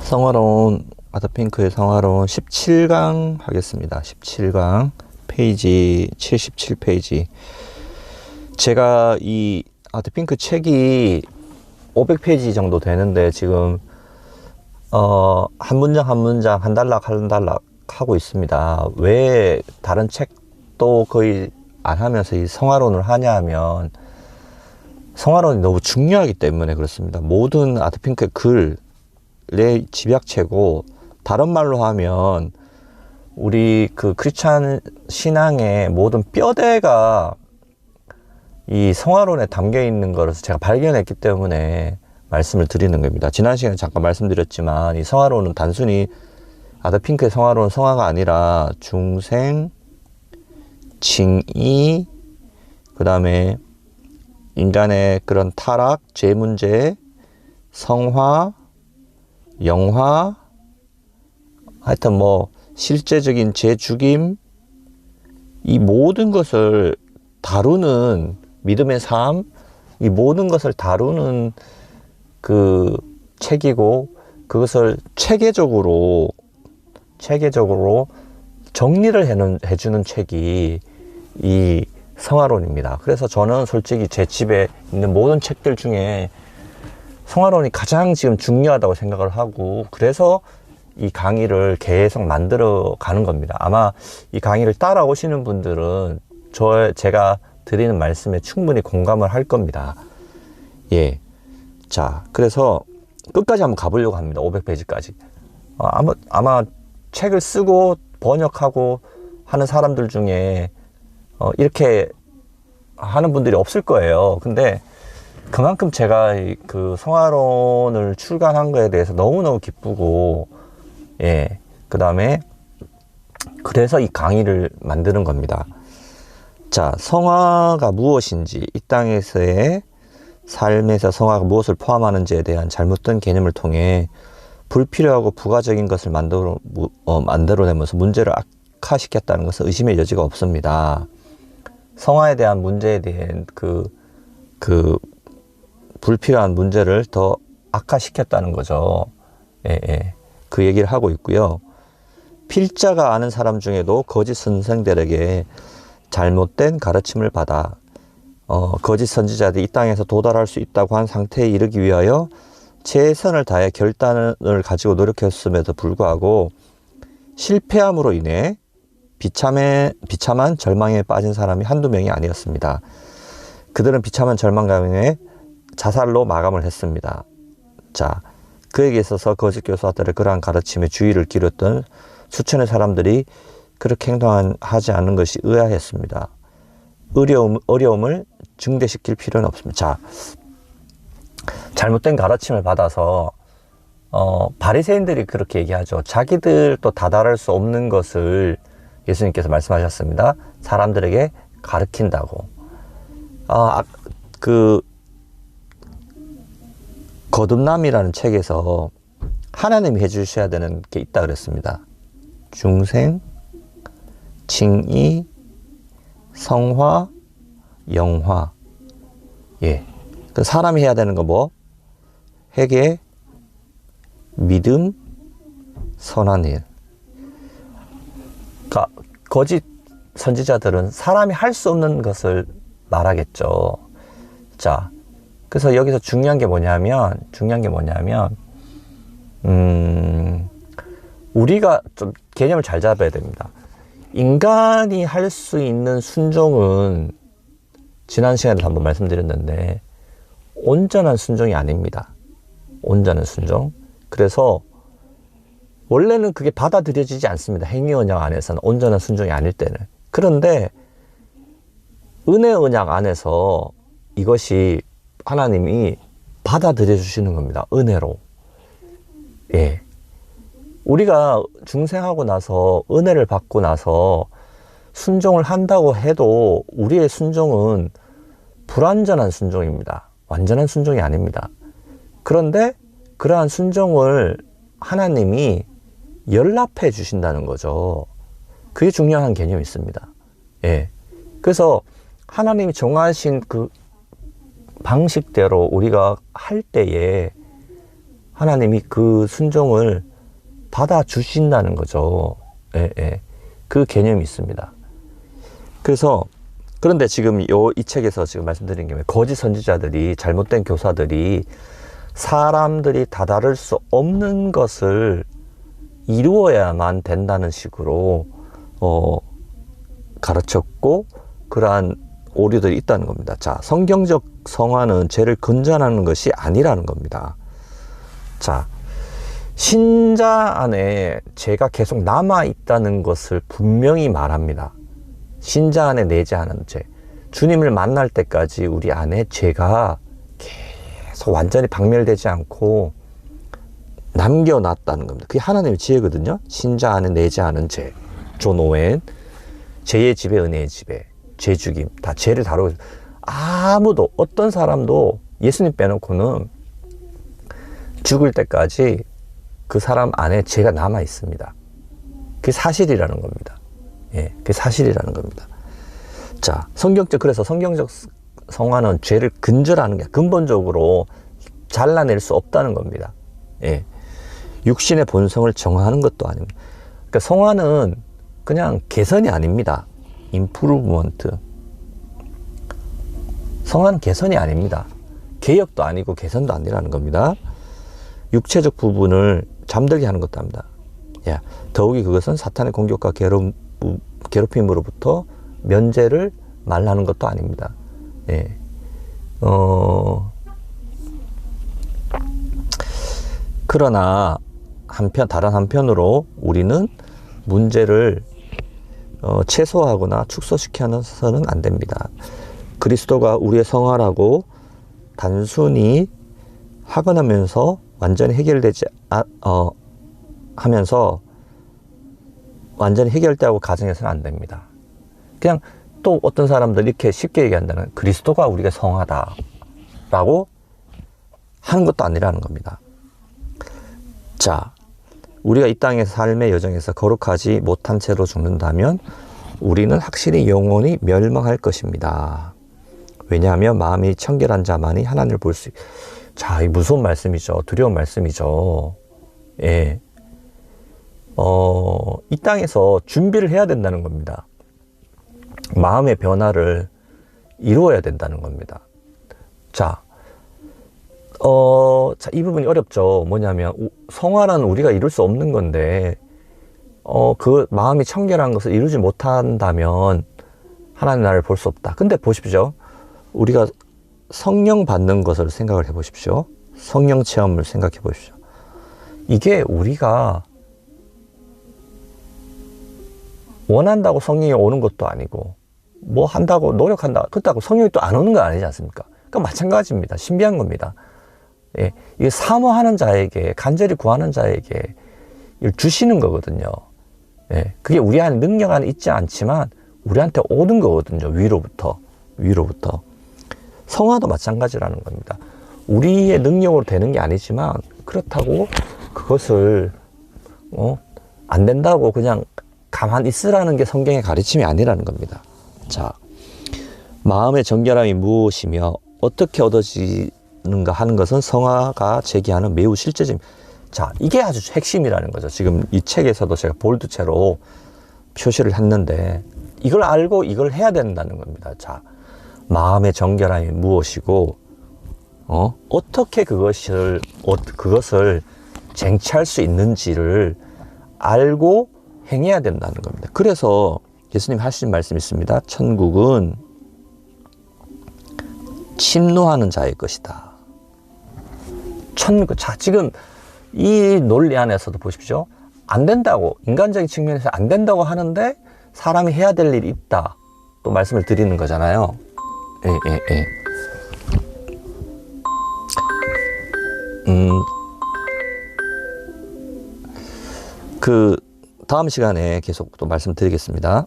성화로운 아더핑크의 성화로운 17강 하겠습니다. 17강 페이지 77페이지. 제가 이 아더핑크 책이 500페이지 정도 되는데 지금 한 문장 한 문장 한 단락 한 단락 하고 있습니다. 왜 다른 책도 거의 안 하면서 이 성화론을 하냐 하면 성화론이 너무 중요하기 때문에 그렇습니다. 모든 아더핑크의 글의 집약체고, 다른 말로 하면 우리 그 크리스찬 신앙의 모든 뼈대가 이 성화론에 담겨 있는 것을 제가 발견했기 때문에 말씀을 드리는 겁니다. 지난 시간에 잠깐 말씀드렸지만 이 성화론은 단순히 아더핑크의 성화론은 성화가 아니라 중생, 징이, 그 다음에 인간의 그런 타락, 죄 문제, 성화, 영화, 하여튼 뭐 실제적인 죄 죽임, 이 모든 것을 다루는 믿음의 삶, 이 모든 것을 다루는 그 책이고, 그것을 체계적으로 정리를 해주는 책이 이 성화론입니다. 그래서 저는 솔직히 제 집에 있는 모든 책들 중에 성화론이 가장 지금 중요하다고 생각을 하고, 그래서 이 강의를 계속 만들어 가는 겁니다. 아마 이 강의를 따라오시는 분들은 제가 드리는 말씀에 충분히 공감을 할 겁니다. 예. 자, 그래서 끝까지 한번 가보려고 합니다. 500페이지까지. 아마 책을 쓰고 번역하고 하는 사람들 중에 이렇게 하는 분들이 없을 거예요. 근데 그만큼 제가 그 성화론을 출간한 거에 대해서 너무너무 기쁘고, 예, 그 다음에 그래서 이 강의를 만드는 겁니다. 자, 성화가 무엇인지, 이 땅에서의 삶에서 성화가 무엇을 포함하는지에 대한 잘못된 개념을 통해 불필요하고 부가적인 것을 만들어내면서 문제를 악화시켰다는 것은 의심의 여지가 없습니다. 성화에 대한 문제에 대한 그 불필요한 문제를 더 악화시켰다는 거죠. 예, 예. 그 얘기를 하고 있고요. 필자가 아는 사람 중에도 거짓 선생들에게 잘못된 가르침을 받아 거짓 선지자들이 이 땅에서 도달할 수 있다고 한 상태에 이르기 위하여 최선을 다해 결단을 가지고 노력했음에도 불구하고 실패함으로 인해 비참한 절망에 빠진 사람이 한두 명이 아니었습니다. 그들은 비참한 절망감에 자살로 마감을 했습니다. 자, 그에게 있어서 거짓 교사들의 그러한 가르침에 주의를 기울였던 수천의 사람들이 그렇게 행동하지 않는 것이 의아했습니다. 어려움을 증대시킬 필요는 없습니다. 자, 잘못된 가르침을 받아서 바리새인들이 그렇게 얘기하죠. 자기들도 다달할 수 없는 것을 예수님께서 말씀하셨습니다. 사람들에게 가르친다고. 거듭남이라는 책에서 하나님이 해주셔야 되는 게 있다 그랬습니다. 중생, 칭의, 성화, 영화. 예. 그 사람이 해야 되는 거 뭐? 회개, 믿음, 선한 일. 그러니까 거짓 선지자들은 사람이 할 수 없는 것을 말하겠죠. 자, 그래서 여기서 중요한 게 뭐냐면, 우리가 좀 개념을 잘 잡아야 됩니다. 인간이 할 수 있는 순종은 지난 시간에 한번 말씀드렸는데 온전한 순종이 아닙니다. 온전한 순종. 그래서 원래는 그게 받아들여지지 않습니다. 행위 언약 안에서는 온전한 순종이 아닐 때는. 그런데 은혜 언약 안에서 이것이 하나님이 받아들여 주시는 겁니다. 은혜로. 예. 우리가 중생하고 나서 은혜를 받고 나서 순종을 한다고 해도 우리의 순종은 불완전한 순종입니다. 완전한 순종이 아닙니다. 그런데 그러한 순종을 하나님이 연락해 주신다는 거죠. 그게 중요한 개념이 있습니다. 예. 그래서 하나님이 정하신 그 방식대로 우리가 할 때에 하나님이 그 순종을 받아주신다는 거죠. 예, 예. 그 개념이 있습니다. 그래서, 그런데 지금 이 책에서 지금 말씀드린 게 거짓 선지자들이, 잘못된 교사들이 사람들이 다다를 수 없는 것을 이루어야만 된다는 식으로, 가르쳤고, 그러한 오류들이 있다는 겁니다. 자, 성경적 성화는 죄를 근절하는 것이 아니라는 겁니다. 자, 신자 안에 죄가 계속 남아있다는 것을 분명히 말합니다. 신자 안에 내재하는 죄. 주님을 만날 때까지 우리 안에 죄가 계속 완전히 박멸되지 않고 남겨놨다는 겁니다. 그게 하나님의 지혜거든요. 신자 안에 내재하는 죄. 존 오웬. 죄의 지배, 은혜의 지배. 죄 죽임. 다 죄를 다루고, 아무도, 어떤 사람도 예수님 빼놓고는 죽을 때까지 그 사람 안에 죄가 남아 있습니다. 그게 사실이라는 겁니다. 예, 그게 사실이라는 겁니다. 자, 그래서 성경적 성화는 죄를 근절하는 게 근본적으로 잘라낼 수 없다는 겁니다. 예, 육신의 본성을 정화하는 것도 아닙니다. 그러니까 성화는 그냥 개선이 아닙니다. 임프루브먼트. 성화는 개선이 아닙니다. 개혁도 아니고 개선도 아니라는 겁니다. 육체적 부분을 잠들게 하는 것도 합니다. 야, 더욱이 그것은 사탄의 공격과 괴롭힘으로부터 면제를 말하는 것도 아닙니다. 예. 그러나 다른 한편으로 우리는 문제를 최소화하거나 축소시켜서는 안 됩니다. 그리스도가 우리의 성화라고 단순히 하거나면서 완전히 하면서 완전히 해결되고 가정해서는 안 됩니다. 그냥 또 어떤 사람들 이렇게 쉽게 얘기한다는 그리스도가 우리가 성하다라고 하는 것도 아니라는 겁니다. 자, 우리가 이 땅의 삶의 여정에서 거룩하지 못한 채로 죽는다면 우리는 확실히 영원히 멸망할 것입니다. 왜냐하면 마음이 청결한 자만이 하나님을 볼 수 자, 이 무서운 말씀이죠. 두려운 말씀이죠. 예. 이 땅에서 준비를 해야 된다는 겁니다. 마음의 변화를 이루어야 된다는 겁니다. 자, 이 부분이 어렵죠. 뭐냐면, 성화는 우리가 이룰 수 없는 건데, 그 마음이 청결한 것을 이루지 못한다면, 하나님 나를 볼 수 없다. 근데 보십시오. 우리가 성령 받는 것을 생각을 해 보십시오. 성령 체험을 생각해 보십시오. 이게 우리가 원한다고 성령이 오는 것도 아니고, 뭐 한다고 노력한다, 그렇다고 성령이 또 안 오는 거 아니지 않습니까? 그러니까 마찬가지입니다. 신비한 겁니다. 예, 이게 사모하는 자에게, 간절히 구하는 자에게 이걸 주시는 거거든요. 예, 그게 우리 안에 능력 안에 있지 않지만 우리한테 오는 거거든요. 위로부터. 성화도 마찬가지라는 겁니다. 우리의 능력으로 되는 게 아니지만 그렇다고 그것을 안 된다고 그냥 가만히 있으라는 게 성경의 가르침이 아니라는 겁니다. 자, 마음의 정결함이 무엇이며 어떻게 얻어지는가 하는 것은 성화가 제기하는 매우 실제적인, 자, 이게 아주 핵심이라는 거죠. 지금 이 책에서도 제가 볼드체로 표시를 했는데 이걸 알고 이걸 해야 된다는 겁니다. 자, 마음의 정결함이 무엇이고 어떻게 그것을 쟁취할 수 있는지를 알고 행해야 된다는 겁니다. 그래서 예수님 하신 말씀이 있습니다. 천국은 침노하는 자의 것이다. 자, 지금 이 논리 안에서도 보십시오. 안 된다고, 인간적인 측면에서 안 된다고 하는데 사람이 해야 될 일이 있다. 또 말씀을 드리는 거잖아요. 예. 그 다음 시간에 계속 또 말씀드리겠습니다.